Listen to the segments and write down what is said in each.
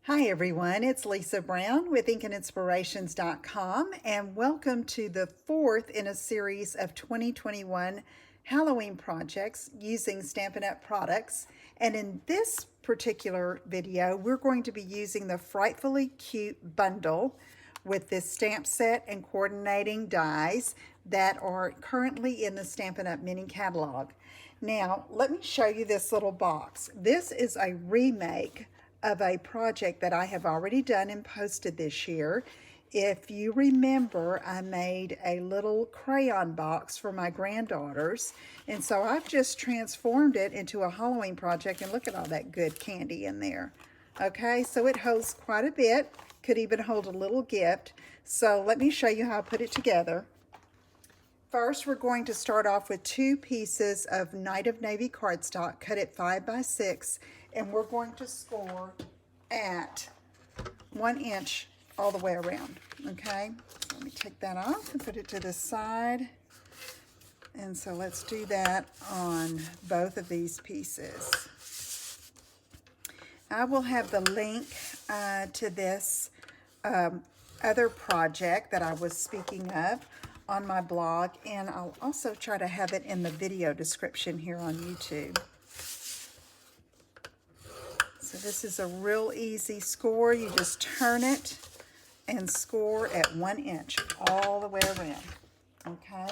Hi everyone, it's Lisa Brown with InkandInspirations.com and welcome to the fourth in a series of 2021 Halloween projects using Stampin' Up! Products. And in this particular video, we're going to be using the Frightfully Cute bundle with this stamp set and coordinating dies that are currently in the Stampin' Up! Mini catalog. Now, let me show you this little box. This is a remake of a project that I have already done and posted this year. If you remember, I made a little crayon box for my granddaughters, and so I've just transformed it into a Halloween project, and look at all that good candy in there. Okay, so it holds quite a bit, could even hold a little gift. So let me show you how I put it together. First, we're going to start off with 2 pieces of Night of Navy cardstock cut at 5 by 6, and we're going to score at 1 inch all the way around. Okay, let me take that off and put it to the side. And so let's do that on both of these pieces. I will have the link to this other project that I was speaking of on my blog, and I'll also try to have it in the video description here on YouTube. So this is a real easy score. You just turn it and score at 1 inch all the way around. Okay,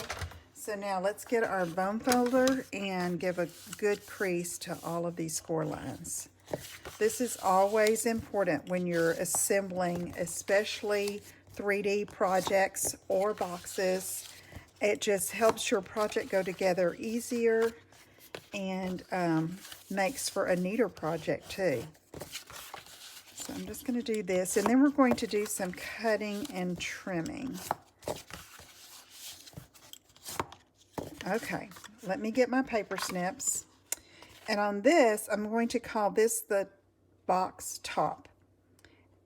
so now let's get our bone folder and give a good crease to all of these score lines. This is always important when you're assembling, especially 3D projects or boxes. It just helps your project go together easier and makes for a neater project too. So I'm just going to do this, and then we're going to do some cutting and trimming. Okay, let me get my paper snips. And on this, I'm going to call this the box top.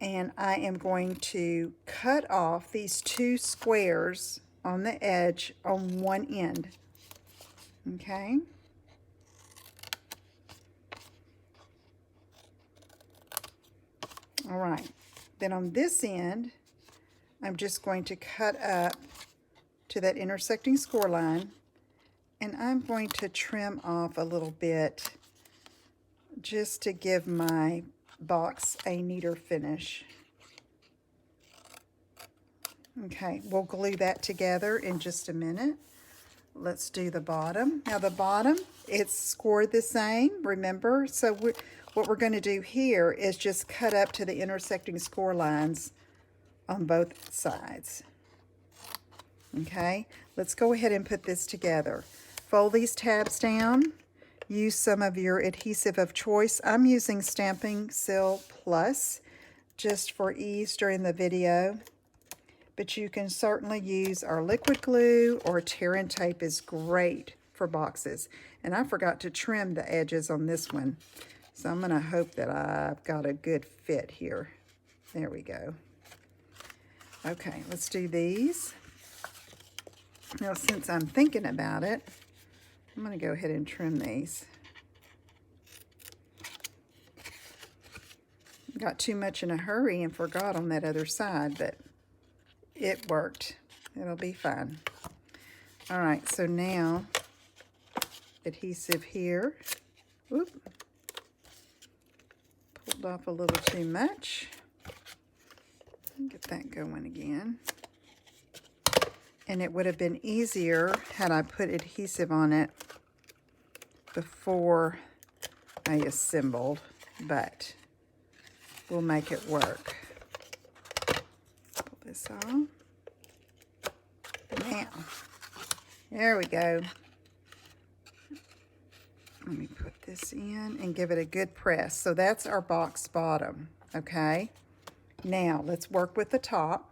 And I am going to cut off these 2 squares on the edge on one end. Okay. All right. Then on this end, I'm just going to cut up to that intersecting score line, and I'm going to trim off a little bit just to give my box a neater finish. Okay, we'll glue that together in just a minute. Let's do the bottom. Now the bottom, it's scored the same, remember? So what we're going to do here is just cut up to the intersecting score lines on both sides. Okay, let's go ahead and put this together. Fold these tabs down. Use some of your adhesive of choice. I'm using Stampin' Seal Plus just for ease during the video, but you can certainly use our liquid glue, or tear and tape is great for boxes. And I forgot to trim the edges on this one, so I'm going to hope that I've got a good fit here. There we go. Okay, let's do these. Now, since I'm thinking about it, I'm going to go ahead and trim these. Got too much in a hurry and forgot on that other side, but it worked. It'll be fine. All right, so now adhesive here. Oop. Pulled off a little too much. Get that going again. And it would have been easier had I put adhesive on it before I assembled, but we'll make it work. Pull this off. Now, there we go. Let me put this in and give it a good press. So that's our box bottom, okay? Now, let's work with the top.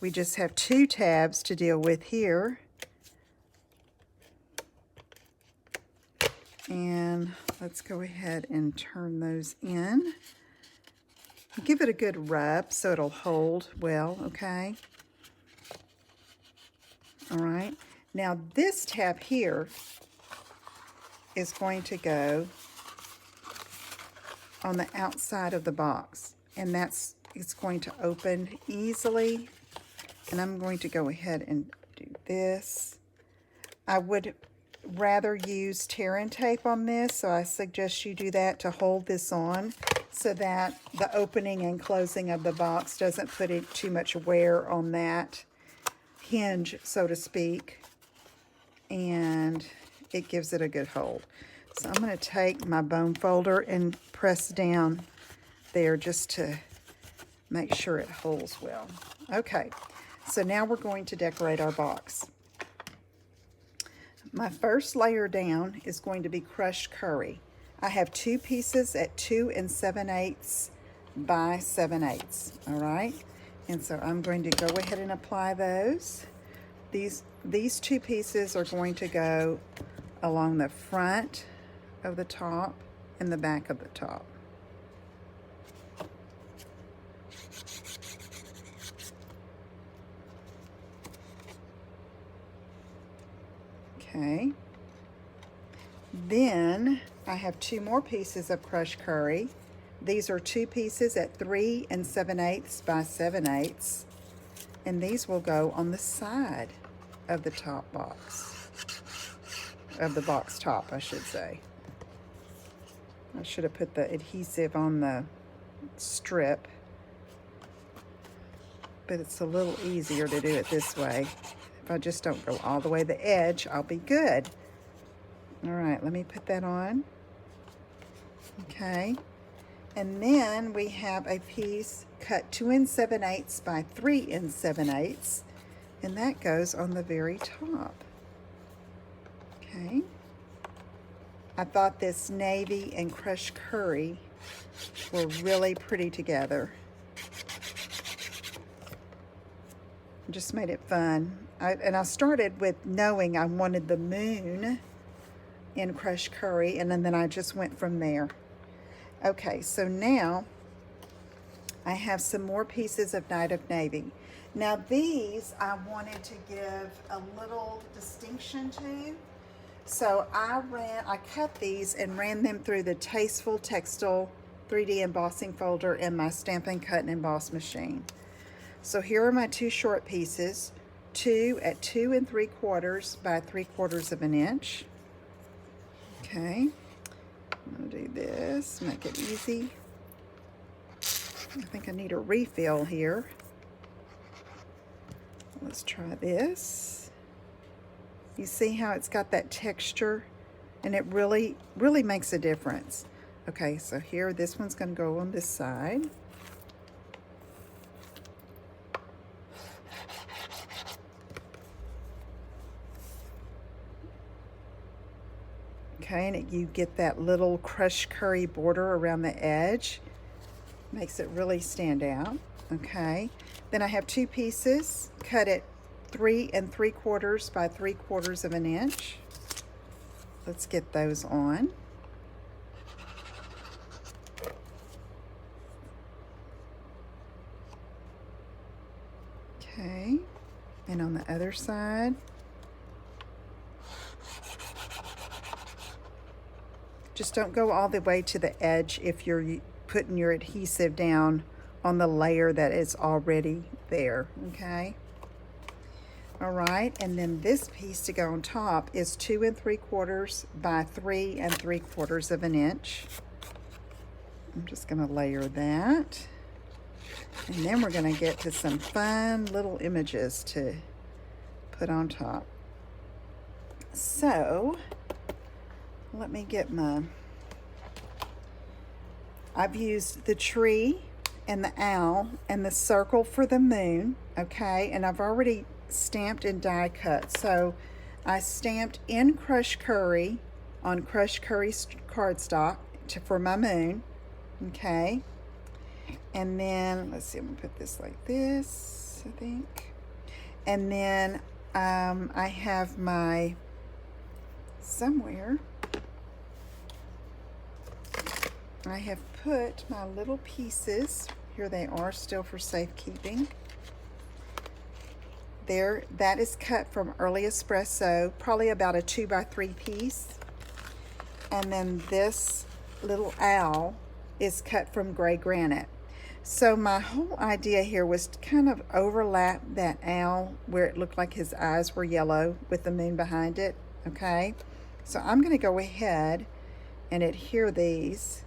We just have 2 tabs to deal with here. And let's go ahead and turn those in. Give it a good rub so it'll hold well, okay? All right. Now this tab here is going to go on the outside of the box. and it's going to open easily. And I'm going to go ahead and do this. I would rather use tear and tape on this, so I suggest you do that to hold this on so that the opening and closing of the box doesn't put too much wear on that hinge, so to speak, and it gives it a good hold. So I'm going to take my bone folder and press down there just to make sure it holds well. Okay, so now we're going to decorate our box. My first layer down is going to be crushed curry. I have 2 pieces at 2 7/8 by 7/8, all right? And so I'm going to go ahead and apply those. These 2 pieces are going to go along the front of the top and the back of the top. Okay. Then I have 2 more pieces of crushed curry. These are 2 pieces at 3 7/8 by 7/8, and these will go on the side of the top box, of the box top, I should say. I should have put the adhesive on the strip, but it's a little easier to do it this way. If I just don't go all the way to the edge, I'll be good. All right, let me put that on. Okay, and then we have a piece cut 2 7/8 by 3 7/8, and that goes on the very top. Okay, I thought this navy and crushed curry were really pretty together. Just made it fun. I started with knowing I wanted the moon in crushed curry, and then I just went from there. Okay, so now I have some more pieces of Night of Navy. Now these I wanted to give a little distinction to, so I cut these and ran them through the Tasteful Textile 3D embossing folder in my Stampin' Cut and Emboss machine. So here are my 2 short pieces, 2 at 2 3/4 by 3/4 of an inch. Okay, I'm gonna do this, make it easy. I think I need a refill here. Let's try this. You see how it's got that texture, and it really makes a difference. Okay, so here, this one's gonna go on this side. Okay, and you get that little crushed curry border around the edge. Makes it really stand out. Okay, then I have 2 pieces cut at 3 3/4 by 3/4 of an inch. Let's get those on. Okay, and on the other side. Just don't go all the way to the edge if you're putting your adhesive down on the layer that is already there, okay? All right, and then this piece to go on top is 2 3/4 by 3 3/4 of an inch. I'm just gonna layer that. And then we're gonna get to some fun little images to put on top. So, let me get I've used the tree and the owl and the circle for the moon, okay? And I've already stamped and die cut. So I stamped in crushed curry on crushed curry cardstock for my moon, okay? And then, let's see, I'm gonna put this like this, I think. And then I have my, somewhere, I have put my little pieces, here they are still for safekeeping. There, that is cut from Early Espresso, probably about a 2 by 3 piece. And then this little owl is cut from Gray Granite. So my whole idea here was to kind of overlap that owl where it looked like his eyes were yellow with the moon behind it, okay? So I'm going to go ahead and adhere these.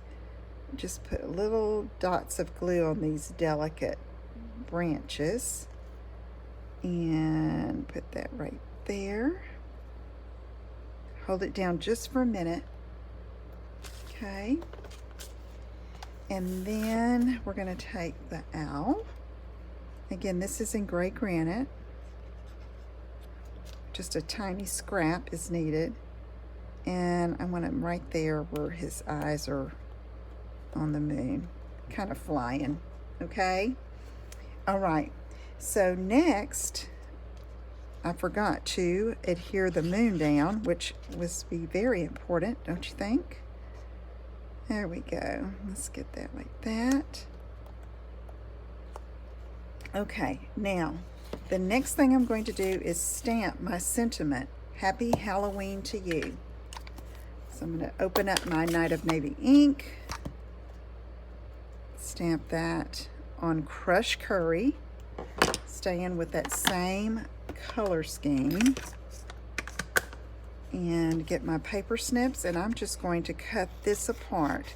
Just put little dots of glue on these delicate branches and put that right there. Hold it down just for a minute, okay? And then we're going to take the owl. Again, this is in gray granite. Just a tiny scrap is needed. And I want him right there where his eyes are on the moon, kind of flying, okay? All right, so next, I forgot to adhere the moon down, which was be very important, don't you think? There we go. Let's get that like that. Okay, now the next thing I'm going to do is stamp my sentiment, Happy Halloween to You. So I'm going to open up my Night of Navy ink, stamp that on crushed curry, staying with that same color scheme, and get my paper snips, and I'm just going to cut this apart.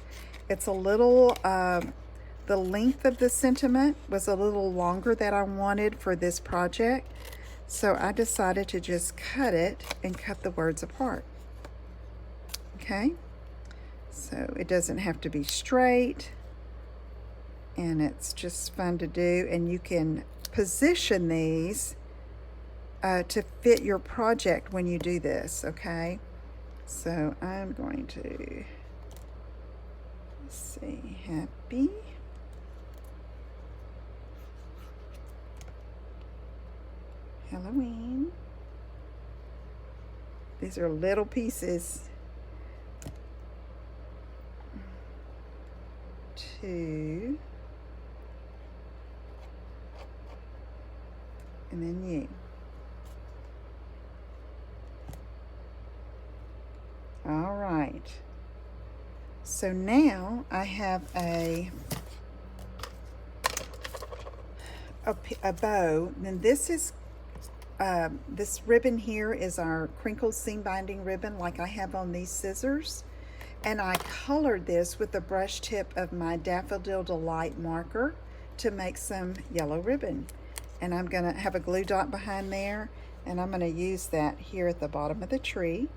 It's a little, the length of the sentiment was a little longer than I wanted for this project, so I decided to just cut it and cut the words apart. Okay, so it doesn't have to be straight, and it's just fun to do, and you can position these to fit your project when you do this, okay? So I'm going to, let's see, Happy Halloween. These are little pieces. 2, and then you. All right, so now I have a bow, and this is this ribbon here is our crinkled seam binding ribbon like I have on these scissors, and I colored this with the brush tip of my Daffodil Delight marker to make some yellow ribbon, and I'm gonna have a glue dot behind there, and I'm gonna use that here at the bottom of the tree.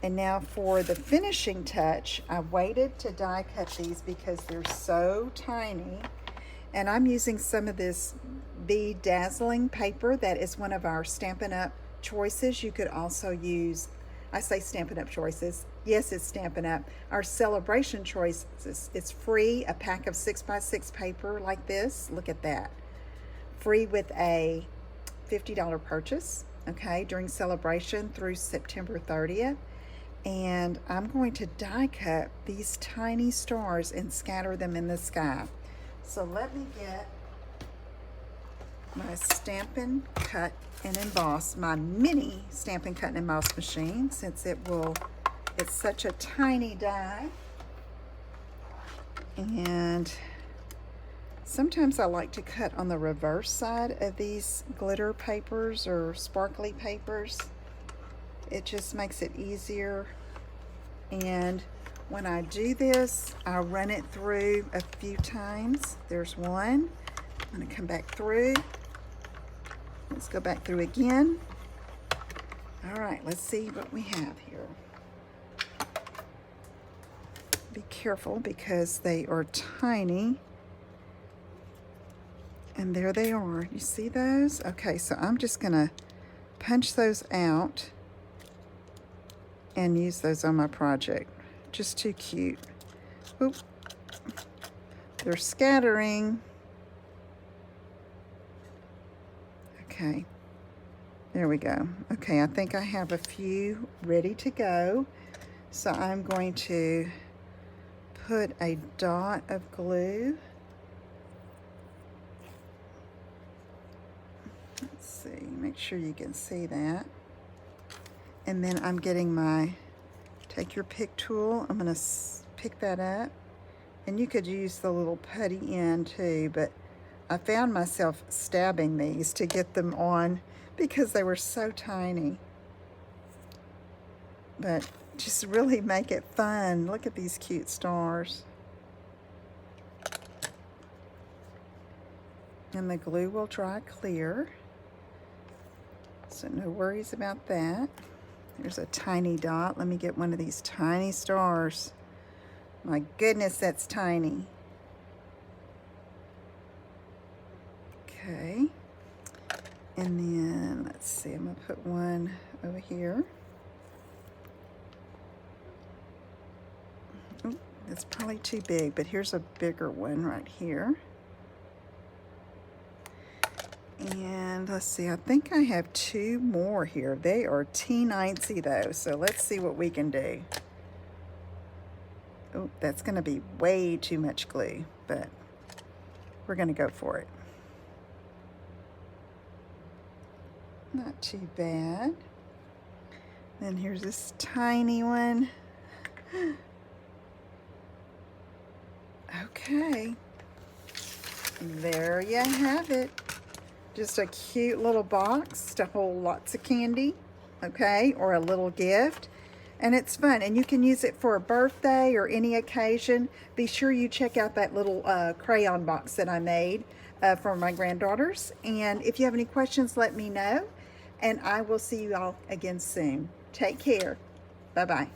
And now for the finishing touch, I waited to die cut these because they're so tiny. And I'm using some of this Be Dazzling paper that is one of our Stampin' Up choices. You could also use, I say Stampin' Up choices. Yes, it's Stampin' Up. Our celebration choices, it's free, a pack of 6x6 paper like this. Look at that. Free with a $50 purchase, okay, during celebration through September 30th. And I'm going to die cut these tiny stars and scatter them in the sky. So let me get my Stampin' Cut and Emboss, my mini Stampin' Cut and Emboss machine, since it's such a tiny die. And sometimes I like to cut on the reverse side of these glitter papers or sparkly papers. It just makes it easier, and when I do this, I run it through a few times. There's one. I'm going to come back through. Let's go back through again. All right, let's see what we have here. Be careful because they are tiny. And there they are. You see those? Okay, so I'm just going to punch those out and use those on my project. Just too cute. Oop. They're scattering. Okay, there we go. Okay, I think I have a few ready to go. So I'm going to put a dot of glue. Let's see, make sure you can see that. And then I'm getting my, take your pick tool, I'm gonna pick that up And you could use the little putty end too, but I found myself stabbing these to get them on because they were so tiny. But just really make it fun. Look at these cute stars. And the glue will dry clear, so no worries about that. There's a tiny dot. Let me get one of these tiny stars. My goodness, that's tiny. Okay. And then, let's see, I'm going to put one over here. Oh, that's probably too big, but here's a bigger one right here. And let's see, I think I have two more here. They are teensy though, so let's see what we can do. Oh, that's going to be way too much glue, but we're going to go for it. Not too bad. Then here's this tiny one. Okay. There you have it. Just a cute little box to hold lots of candy, okay, or a little gift. And it's fun, and you can use it for a birthday or any occasion. Be sure you check out that little crayon box that I made for my granddaughters. And if you have any questions, let me know. And I will see you all again soon. Take care. Bye-bye.